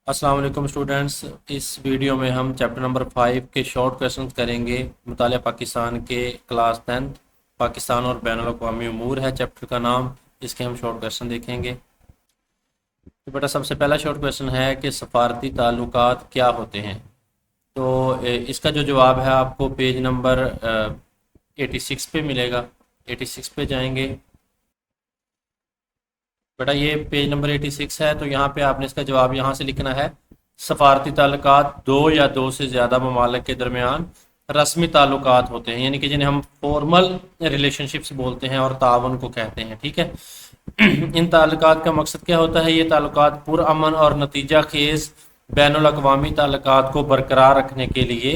अस्सलाम वालेकुम स्टूडेंट्स। इस वीडियो में हम चैप्टर नंबर 5 के शॉर्ट क्वेश्चंस करेंगे। मुतालिया पाकिस्तान के क्लास 10 पाकिस्तान और बैनुल अक़वामी उमूर है चैप्टर का नाम। इसके हम शॉर्ट क्वेश्चन देखेंगे। तो बेटा सबसे पहला शॉर्ट क्वेश्चन है कि सफारती ताल्लुकात क्या होते हैं। तो इसका जो जवाब है आपको पेज नंबर 86 पे मिलेगा। 86 पे जाएंगे। बेटा ये पेज नंबर 86 है, तो यहाँ पे आपने इसका जवाब यहाँ से लिखना है। सफारती ताल्लुकात दो या दो से ज़्यादा ममालिक के दरमियान रस्मी ताल्लुकात होते हैं, यानी कि जिन्हें हम फॉर्मल रिलेशनशिप्स बोलते हैं और तावन को कहते हैं। ठीक है। इन ताल्लुकात का मकसद क्या होता है? ये ताल्लुकात पुरअमन और नतीजा खेज बैनुल अक़वामी ताल्लुकात को बरकरार रखने के लिए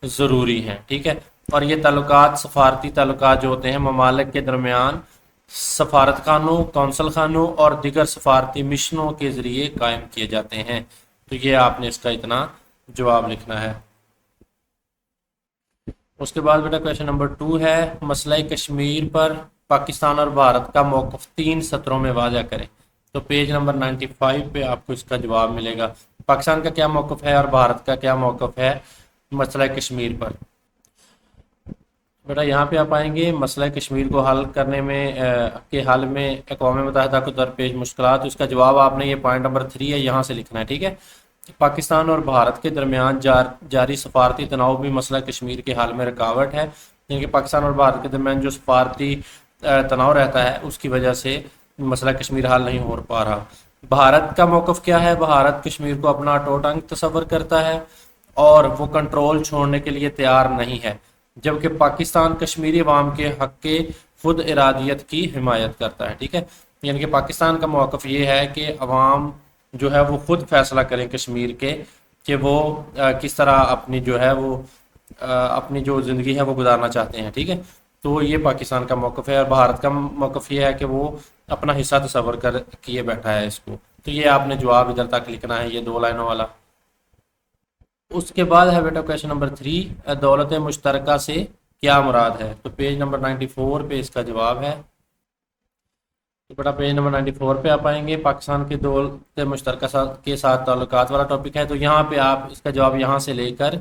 ज़रूरी हैं। ठीक है। और ये ताल्लुकात सफारती ताल्लुकात जो होते हैं ममालिक के दरमियान सफारत खानों, कौंसल खानों और दिगर सफारती मिशनों के ज़रिए कायम किए जाते हैं। तो ये आपने इसका इतना जवाब लिखना है। उसके बाद बेटा क्वेश्चन नंबर 2 है, मसला कश्मीर पर पाकिस्तान और भारत का मौक़िफ़ 3 सत्रों में वाज़ा करें। तो पेज नंबर 95 पे आपको इसका जवाब मिलेगा। पाकिस्तान का क्या मौक़िफ़ है और भारत का क्या मौक़िफ़ है मसला कश्मीर पर। बेटा यहाँ पे आप आएंगे, मसला कश्मीर को हल करने में के हल में अक़वाम मुत्तहिदा को दरपेश मुश्किलात। तो इसका जवाब आपने, ये पॉइंट नंबर 3 है, यहाँ से लिखना है। ठीक है। पाकिस्तान और भारत के दरमियान जारी सफारती तनाव भी मसला कश्मीर के हल में रुकावट है, यानी कि पाकिस्तान और भारत के दरमियान जो सफारती तनाव रहता है उसकी वजह से मसला कश्मीर हल नहीं हो पा रहा। भारत का मौक़िफ़ क्या है? भारत कश्मीर को अपना अटूट अंग तस्वर करता है और वो कंट्रोल छोड़ने के लिए तैयार नहीं है, जबकि पाकिस्तान कश्मीरी अवाम के हक़ के खुद इरादियत की हिमायत करता है। ठीक है। यानी कि पाकिस्तान का मौक़िफ़ ये है कि अवाम जो है वो खुद फैसला करें कश्मीर के कि वो किस तरह अपनी जो है वो अपनी जो ज़िंदगी है वो गुजारना चाहते हैं। ठीक है। तो ये पाकिस्तान का मौक़िफ़ है और भारत का मौक़िफ़ ये है कि वो अपना हिस्सा तस्वर कर किए बैठा है इसको। तो ये आपने जवाब इधर तक लिखना है, ये 2 लाइनों वाला। उसके बाद है बेटा क्वेश्चन नंबर 3, दौलत मुश्तरका से क्या मुराद है। तो पेज नंबर 94 पे इसका जवाब है। तो बेटा पेज नंबर 94 पे आप आएंगे, पाकिस्तान के दौलत मुश्तरका के साथ ताल्लुकात वाला टॉपिक है। तो यहाँ पे आप इसका जवाब यहाँ से लेकर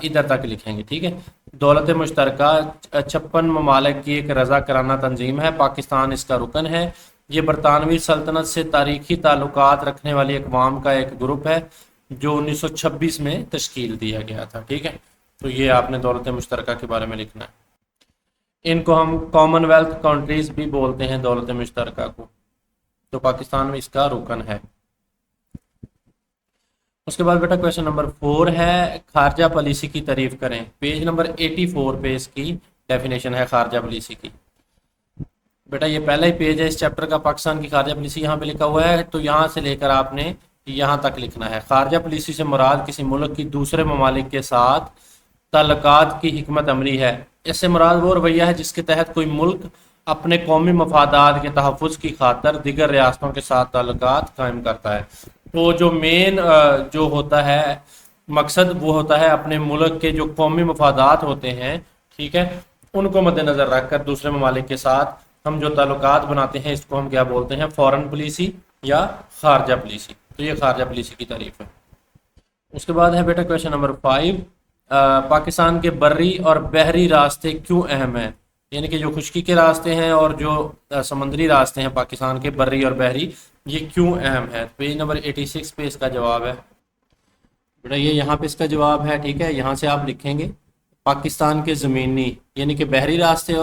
इधर तक लिखेंगे। ठीक है। दौलत मुश्तरका 56 ममालिक की एक रज़ा कराना तंजीम है, पाकिस्तान इसका रुकन है। ये बरतानवी सल्तनत से तारीखी ताल्लुकात रखने वाली अक़वाम का एक ग्रुप है जो 1926 में तश्कील दिया गया था। ठीक है। तो ये आपने दौलत मुश्तरका के बारे में लिखना है। इनको हम कॉमनवेल्थ कंट्रीज भी बोलते हैं दौलत मुश्तरका को। तो पाकिस्तान में इसका रुकन है। उसके बाद बेटा क्वेश्चन नंबर 4 है, खारजा पॉलिसी की तारीफ करें। पेज नंबर 84 पे इसकी डेफिनेशन है खारजा पॉलिसी की। बेटा ये पहला ही पेज है इस चैप्टर का, पाकिस्तान की खारजा पॉलिसी यहाँ पे लिखा हुआ है। तो यहाँ से लेकर आपने यहाँ तक लिखना है। खारजा पॉलिसी से मुराद किसी मुल्क की दूसरे ममालिक के साथ ताल्लुकात की हिकमत अमली है। इससे मुराद वो रवैया है जिसके तहत कोई मुल्क अपने कौमी मफादात के तहफ़्फ़ुज़ की खातर दिगर रियासतों के साथ ताल्लुकात कायम करता है। तो जो मेन जो होता है मकसद वो होता है अपने मुल्क के जो कौमी मफादात होते हैं, ठीक है, उनको मद्देनज़र रख कर दूसरे ममालिक के साथ हम जो ताल्लुकात बनाते हैं इसको हम क्या बोलते हैं? फॉरेन पॉलिसी या खारजा पॉलिसी। तो ये खारजा पॉलिसी की तारीफ है। उसके बाद है बेटा क्वेश्चन नंबर 5, पाकिस्तान के बर्री और बहरी रास्ते क्यों अहम हैं। यानी कि जो खुश्की के रास्ते हैं और जो समंदरी रास्ते हैं पाकिस्तान के बर्री और बहरी, ये क्यों अहम है। पेज नंबर 86 पे इसका जवाब है। बेटा ये यहाँ पे इसका जवाब है। ठीक है। यहाँ से आप लिखेंगे पाकिस्तान के ज़मीनी यानी कि बहरी रास्ते,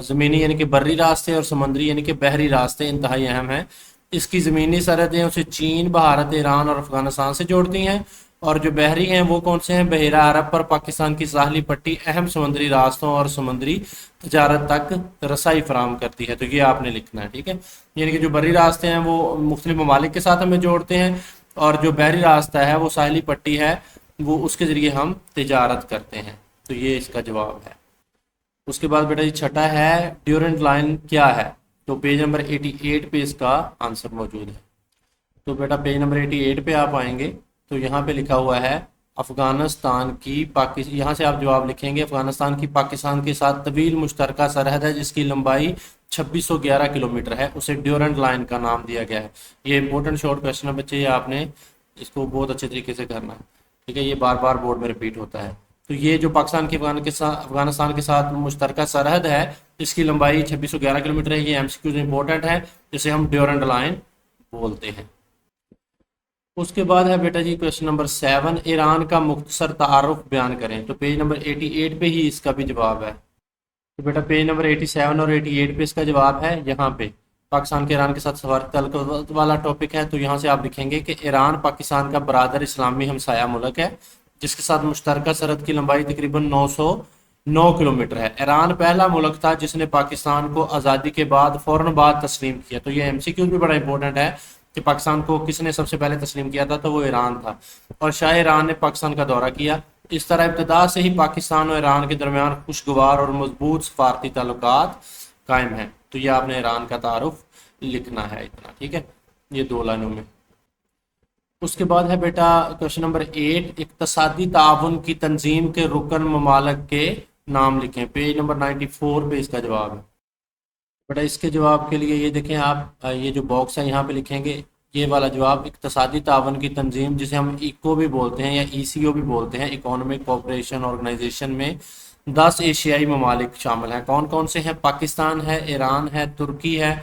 ज़मीनी यानी कि बर्री रास्ते और समंदरी यानी कि बहरी रास्ते इंतहाई अहम हैं। इसकी ज़मीनी सरहदें उसे चीन, भारत, ईरान और अफ़गानिस्तान से जोड़ती हैं, और जो बहरी हैं वो कौन से हैं? बहरा अरब पर पाकिस्तान की साहली पट्टी अहम समुद्री रास्तों और समुद्री तजारत तक रसाई फराहम करती है। तो ये आपने लिखना है। ठीक है। यानी कि जो बर्री रास्ते हैं वो मुख्तलिफ ममालिक के साथ हमें जोड़ते हैं, और जो बहरी रास्ता है वो साहली पट्टी है, वो उसके ज़रिए हम तजारत करते हैं। तो ये इसका जवाब है। उसके बाद बेटा ये छठा है, ड्यूरेंट लाइन क्या है। तो पेज नंबर 88 पे इसका आंसर मौजूद है। तो बेटा पेज नंबर 88 पे आप आएंगे तो यहाँ पे लिखा हुआ है अफ़गानिस्तान की यहाँ से आप जवाब लिखेंगे, अफ़गानिस्तान की पाकिस्तान के साथ तवील मुश्तरका सरहद है जिसकी लंबाई 2611 किलोमीटर है, उसे ड्यूरेंट लाइन का नाम दिया गया है। ये इंपॉर्टेंट शॉर्ट क्वेश्चन है बच्चे, ये आपने اس کو بہت اچھے طریقے سے کرنا ہے، ٹھیک ہے، یہ بار بار بورڈ میں ریپیٹ ہوتا ہے۔ تو یہ جو پاکستان کی افغانستان کے ساتھ مشترکہ سرحد ہے، اس کی لمبائی 2611 کلومیٹر ہے۔ یہ ایم سی کیوز امپورٹنٹ ہے، جسے ہم ڈیورنٹ لائن بولتے ہیں۔ اس کے بعد ہے بیٹا جی کویشچن نمبر 7، ایران کا مختصر تعارف بیان کریں۔ تو پیج نمبر 88 پہ ہی اس کا بھی جواب ہے۔ تو بیٹا پیج نمبر 87 اور 88 پہ اس کا جواب ہے، یہاں پہ پاکستان کے ایران کے ساتھ سفارتی تعلقات والا ٹاپک ہے۔ تو یہاں سے آپ لکھیں گے کہ ایران پاکستان کا برادر اسلامی ہمسایہ ملک ہے، جس کے ساتھ مشترکہ سرحد کی لمبائی تقریباً 909 کلومیٹر ہے۔ ایران پہلا ملک تھا جس نے پاکستان کو آزادی کے بعد فوراً بعد تسلیم کیا۔ تو یہ ایم سی کیو بھی بڑا امپورٹنٹ ہے کہ پاکستان کو کس نے سب سے پہلے تسلیم کیا تھا، تو وہ ایران تھا، اور شاہ ایران نے پاکستان کا دورہ کیا۔ اس طرح ابتدا سے ہی پاکستان اور ایران کے درمیان خوشگوار اور مضبوط سفارتی تعلقات قائم ہیں۔ تو یہ آپ نے ایران کا تعارف لکھنا ہے اتنا، ٹھیک ہے، یہ 2 لائنوں میں۔ اس کے بعد ہے بیٹا کویشچن نمبر 8، اقتصادی تعاون کی تنظیم کے رکن ممالک کے نام لکھیں۔ پیج نمبر 94 پہ اس کا جواب ہے۔ بیٹا اس کے جواب کے لیے یہ دیکھیں آپ، یہ جو باکس ہے یہاں پہ لکھیں گے یہ والا جواب، اقتصادی تعاون کی تنظیم جسے ہم ایکو بھی بولتے ہیں یا ای سی او بھی بولتے ہیں، اکانومک کوآپریشن آرگنائزیشن میں 10 ایشیائی ممالک شامل ہیں۔ کون کون سے ہیں؟ پاکستان ہے، ایران ہے، ترکی ہے،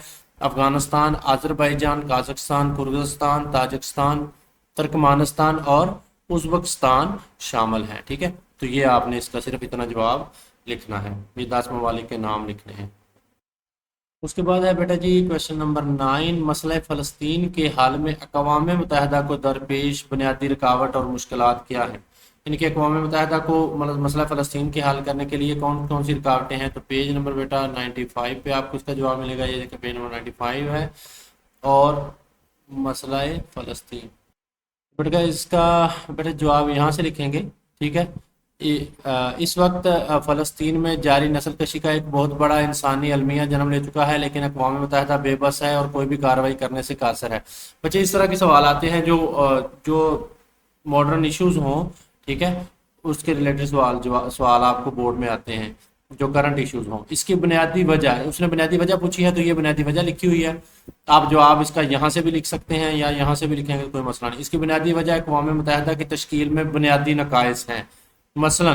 Afghanistan, Azerbaijan, Kazakhstan, Kyrgyzstan, Tajikistan, Turkmenistan اور ازبکستان شامل ہیں، ٹھیک ہے۔ تو یہ آپ نے اس کا صرف اتنا جواب لکھنا ہے، یہ 10 ممالک کے نام لکھنے ہیں۔ اس کے بعد ہے بیٹا جی کویشچن نمبر 9، مسئلہ فلسطین کے حل میں اقوام متحدہ کو درپیش بنیادی رکاوٹ اور مشکلات کیا ہیں؟ یعنی کہ اقوام متحدہ کو مسئلہ فلسطین کے حل کرنے کے لیے کون کون سی رکاوٹیں ہیں؟ تو پیج نمبر بیٹا 95 پہ آپ کو اس کا جواب ملے گا، یہ دیکھیں پیج نمبر 95 ہے، اور مسئلہ فلسطین بیٹا اس کا بیٹا جواب یہاں سے لکھیں گے، ٹھیک ہے۔ اس وقت فلسطین میں جاری نسل کشی کا ایک بہت بڑا انسانی المیہ جنم لے چکا ہے، لیکن اقوام متحدہ بے بس ہے اور کوئی بھی کارروائی کرنے سے قاصر ہے۔ بچے اس طرح کے سوال آتے ہیں جو ماڈرن ایشوز ہوں، ٹھیک ہے، اس کے ریلیٹڈ سوال آپ کو بورڈ میں آتے ہیں جو کرنٹ ایشوز ہوں۔ اس کی بنیادی وجہ، اس نے بنیادی وجہ پوچھی ہے تو یہ بنیادی وجہ لکھی ہوئی ہے، آپ جواب اس کا یہاں سے بھی لکھ سکتے ہیں یا یہاں سے بھی لکھیں گے، کوئی مسئلہ نہیں۔ اس کی بنیادی وجہ اقوام متحدہ کی تشکیل میں بنیادی نقائص ہیں، مثلا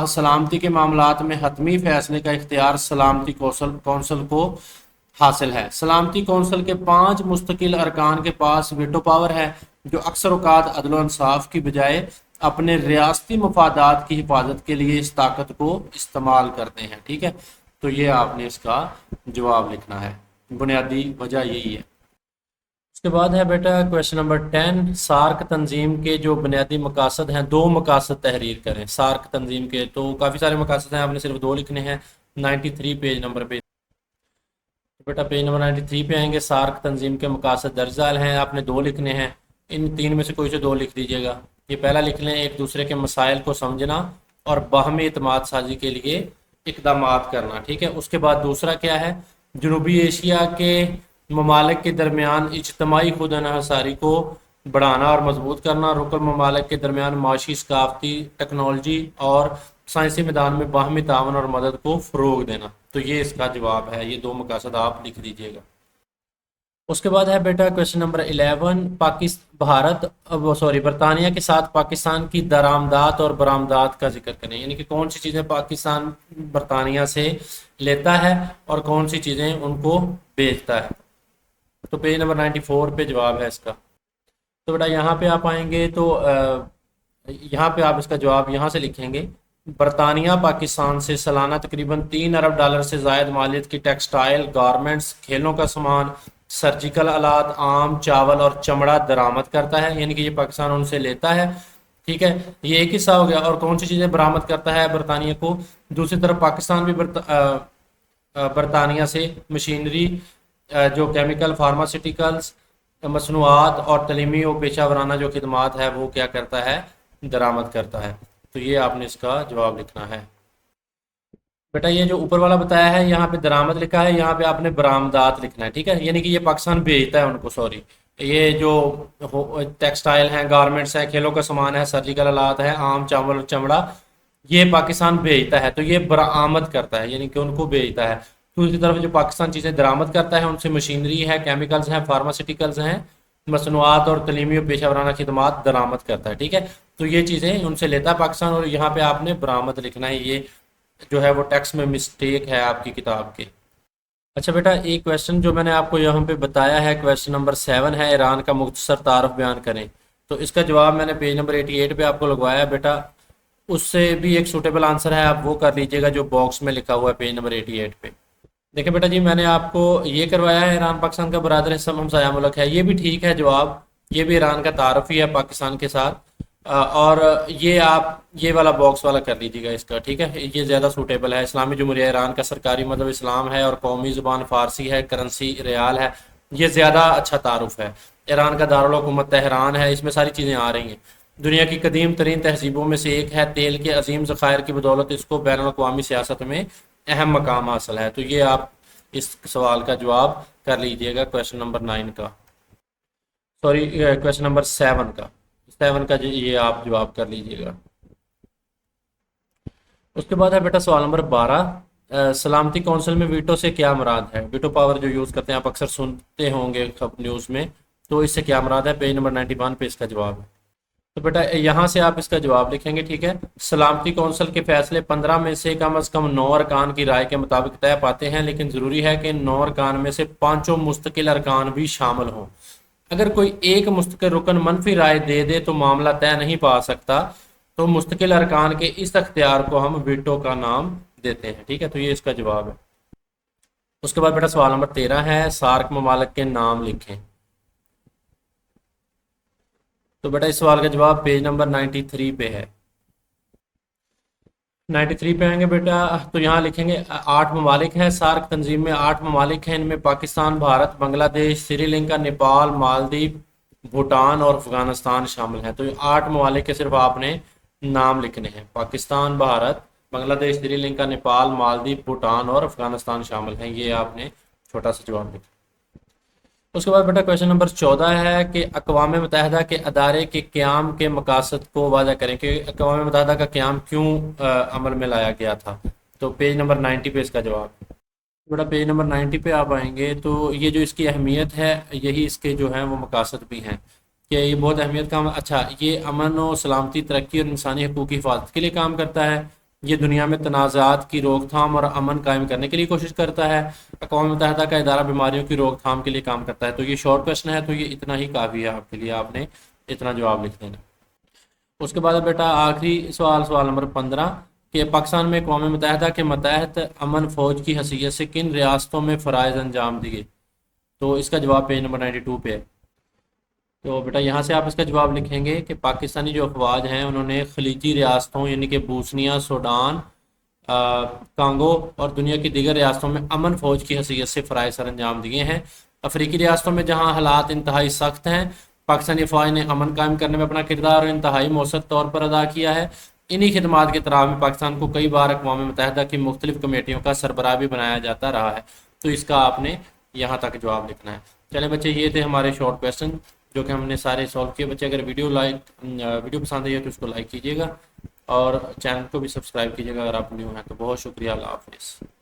سلامتی کے معاملات میں حتمی فیصلے کا اختیار سلامتی کونسل کو حاصل ہے۔ سلامتی کونسل کے 5 مستقل ارکان کے پاس ویٹو پاور ہے، جو اکثر اوقات عدل و انصاف کی بجائے اپنے ریاستی مفادات کی حفاظت کے لیے اس طاقت کو استعمال کرتے ہیں، ٹھیک ہے۔ تو یہ آپ نے اس کا جواب لکھنا ہے، بنیادی وجہ یہی ہے۔ اس کے بعد ہے بیٹا کویشچن نمبر 10، سارک تنظیم کے جو بنیادی مقاصد ہیں، 2 مقاصد تحریر کریں۔ سارک تنظیم کے تو کافی سارے مقاصد ہیں، آپ نے صرف 2 لکھنے ہیں۔ 93 پیج نمبر پہ بیٹا پیج نمبر 93 پہ آئیں گے، سارک تنظیم کے مقاصد درج ذیل ہیں، آپ نے 2 لکھنے ہیں، ان 3 میں سے کوئی سے 2 لکھ دیجیے گا۔ یہ پہلا لکھ لیں، ایک دوسرے کے مسائل کو سمجھنا اور باہمی اعتماد سازی کے لیے اقدامات کرنا، ٹھیک ہے۔ اس کے بعد دوسرا کیا ہے؟ جنوبی ایشیا کے ممالک کے درمیان اجتماعی خود انحصاری کو بڑھانا اور مضبوط کرنا، رکن ممالک کے درمیان معاشی، ثقافتی، ٹیکنالوجی اور سائنسی میدان میں باہمی تعاون اور مدد کو فروغ دینا۔ تو یہ اس کا جواب ہے، یہ 2 مقاصد آپ لکھ دیجیے گا۔ اس کے بعد ہے بیٹا کویشچن نمبر 11، برطانیہ کے ساتھ پاکستان کی درآمدات اور برآمدات کا ذکر کریں، یعنی کہ کون سی چیزیں پاکستان برطانیہ سے لیتا ہے اور کون سی چیزیں ان کو بیچتا ہے۔ تو پیج نمبر 94 پہ جواب ہے اس کا۔ تو بیٹا یہاں پہ آپ آئیں گے تو یہاں پہ آپ اس کا جواب یہاں سے لکھیں گے، برطانیہ پاکستان سے سالانہ تقریباً $3 ارب سے زائد مالیت کی ٹیکسٹائل، گارمنٹس، کھیلوں کا سامان، سرجیکل آلات، آم، چاول اور چمڑا درآمد کرتا ہے، یعنی کہ یہ پاکستان ان سے لیتا ہے، ٹھیک ہے، یہ ایک حصہ ہو گیا۔ اور کون سی چیزیں برآمد کرتا ہے برطانیہ کو؟ دوسری طرف پاکستان بھی برطانیہ سے مشینری، جو کیمیکل، فارماسیوٹیکلز، مصنوعات اور تعلیمی و پیشہ ورانہ جو خدمات ہے وہ کیا کرتا ہے؟ درآمد کرتا ہے۔ تو یہ آپ نے اس کا جواب لکھنا ہے۔ بیٹا یہ جو اوپر والا بتایا ہے یہاں پہ درآمد لکھا ہے، یہاں پہ آپ نے برآمدات لکھنا ہے، ٹھیک ہے، یعنی کہ یہ پاکستان بھیجتا ہے ان کو، یہ جو ٹیکسٹائل ہیں، گارمنٹس ہیں، کھیلوں کا سامان ہے، سرجیکل آلات ہے، آم، چاول اور چمڑا، یہ پاکستان بھیجتا ہے، تو یہ برآمد کرتا ہے، یعنی کہ ان کو بھیجتا ہے۔ دوسری طرف جو پاکستان چیزیں درآمد کرتا ہے ان سے مشینری ہے، کیمیکلز ہیں، فارماسیوٹیکلز ہیں، मसनूआत और तलीमी और पेशा वराना खिदमात दरामद करता है। ठीक है, तो ये चीज़ें उनसे लेता है पाकिस्तान, और यहाँ पे आपने बरामद लिखना है, ये जो है वो टेक्स्ट में मिस्टेक है आपकी किताब के। अच्छा बेटा, एक क्वेश्चन जो मैंने आपको यहाँ पे बताया है, क्वेश्चन नंबर 7 है, ईरान का मुख्तसर तारफ बयान करें। तो इसका जवाब मैंने पेज नंबर 88 पे आपको लगवाया है बेटा, उससे भी एक सूटेबल आंसर है, आप वो कर लीजिएगा जो बॉक्स में लिखा हुआ है पेज नंबर 88 पे। देखिए बेटा जी, मैंने आपको ये करवाया है, ईरान पाकिस्तान का बरादर हमसाया मुल्क है, ये भी ठीक है जवाब, ये भी ईरान का तारफ ही है पाकिस्तान के साथ। और ये आप ये वाला बॉक्स वाला कर लीजिएगा इसका, ठीक है, ये ज़्यादा सूटेबल है। इस्लामी जमहूरिया ईरान का सरकारी मज़हब इस्लाम है और कौमी ज़ुबान फ़ारसी है, करेंसी रियाल है, ये ज़्यादा अच्छा तारुफ है। ईरान का दारुल हुकूमत तेहरान है, इसमें सारी चीज़ें आ रही हैं। दुनिया की कदीम तरीन तहजीबों में से एक है, तेल के अजीम ज़खायर की बदौलत इसको बैन अवी सियासत में अहम मकाम हासिल है। तो ये आप इस सवाल का जवाब कर लीजिएगा, क्वेश्चन नंबर 9 का, सॉरी क्वेश्चन नंबर 7 का ये आप जवाब कर लीजिएगा। उसके बाद है बेटा सवाल नंबर 12, सलामती कौंसिल में वीटो से क्या मुराद है? वीटो पावर जो यूज़ करते हैं, आप अक्सर सुनते होंगे न्यूज़ में, तो इससे क्या मुराद है? पेज नंबर 91 पे इसका जवाब है। तो बेटा यहाँ से आप इसका जवाब लिखेंगे, ठीक है। सलामती कौंसिल के फैसले 15 में से कम अज़ कम 9 अरकान की राय के मुताबिक तय पाते हैं, लेकिन ज़रूरी है कि 9 अरकान में से 5 मुस्तकिल अरकान भी शामिल हों। अगर कोई एक मुस्तकिल रुकन मनफी राय दे दे तो मामला तय नहीं पा सकता, तो मुस्तकिल अरकान के इस अख्तियार को हम वीटो का नाम देते हैं। ठीक है, तो ये इसका जवाब है। उसके बाद बेटा सवाल नंबर 13 है, सार्क ममालिक के नाम लिखें। तो बेटा इस सवाल का जवाब पेज नंबर 93 पे है। 93 पे आएंगे बेटा, तो यहाँ लिखेंगे 8 ममालिक हैं, सार्क तंजीम में 8 ममालिक हैं, इनमें पाकिस्तान, भारत, बांग्लादेश, श्रीलंका, नेपाल, मालदीव, भूटान और अफगानिस्तान शामिल हैं। तो ये 8 ममालिक के सिर्फ आपने नाम लिखने हैं, पाकिस्तान, भारत, बांग्लादेश, श्रीलंका, नेपाल, मालदीव, भूटान और अफगानिस्तान शामिल हैं, ये आपने छोटा सा जवाब लिखा। उसके बाद बेटा क्वेश्चन नंबर 14 है कि अक़वाम मुत्तहिदा के अदारे के क़याम के मकासद को वाज़ह करें, कि अक़वाम मुत्तहिदा का क़याम क्यों अमल में लाया गया था। तो पेज नंबर 90 पे इसका जवाब। बेटा पेज नंबर 90 पे आप आएंगे तो ये जो इसकी अहमियत है, यही इसके जो हैं वो मकासद भी हैं, कि ये बहुत अहमियत का, अच्छा ये अमन व सलामती, तरक्की और इंसानी हकूक़ की हिफाजत के लिए काम करता है, ये दुनिया में तनाज़ात की रोकथाम और अमन कायम करने के लिए कोशिश करता है, अक़वाम मुत्तहिदा का इदारा बीमारियों की रोकथाम के लिए काम करता है। तो ये शॉर्ट क्वेश्चन है, तो ये इतना ही काफ़ी है आपके लिए, आपने इतना जवाब लिख देना। उसके बाद बेटा आखिरी सवाल, सवाल नंबर 15, कि पाकिस्तान में अक़वाम मुत्तहिदा के मतहत अमन फ़ौज की हैसियत से किन रियासतों में फ़राइज़ अंजाम दिए। तो इसका जवाब पेज नंबर 92 पे है। तो बेटा यहाँ से आप इसका जवाब लिखेंगे कि पाकिस्तानी जो अफवाज हैं उन्होंने खलीजी रियासतों यानी कि बूसनिया, सूडान, कांगो और दुनिया की दीगर रियासतों में अमन फ़ौज की हैसियत से फ़राइज़ सर अंजाम दिए हैं। अफ्रीकी रियासतों में जहाँ हालात इंतहाई सख्त हैं, पाकिस्तानी फ़ौज ने अमन कायम करने में अपना किरदार इंतहाई मौसर तौर पर अदा किया है। इन्हीं खिदमात के तराव में पाकिस्तान को कई बार अक़वाम मुत्तहिदा की मुख्तलिफ कमेटियों का सरबराह भी बनाया जाता रहा है। तो इसका आपने यहाँ तक जवाब लिखना है। चले बच्चे, ये थे हमारे शॉर्ट क्वेश्चन जो कि हमने सारे सॉल्व किए। बच्चे अगर वीडियो पसंद आई है तो उसको लाइक कीजिएगा और चैनल को भी सब्सक्राइब कीजिएगा अगर आप न्यू हैं तो। बहुत शुक्रिया, अल्लाह हाफ़िज़।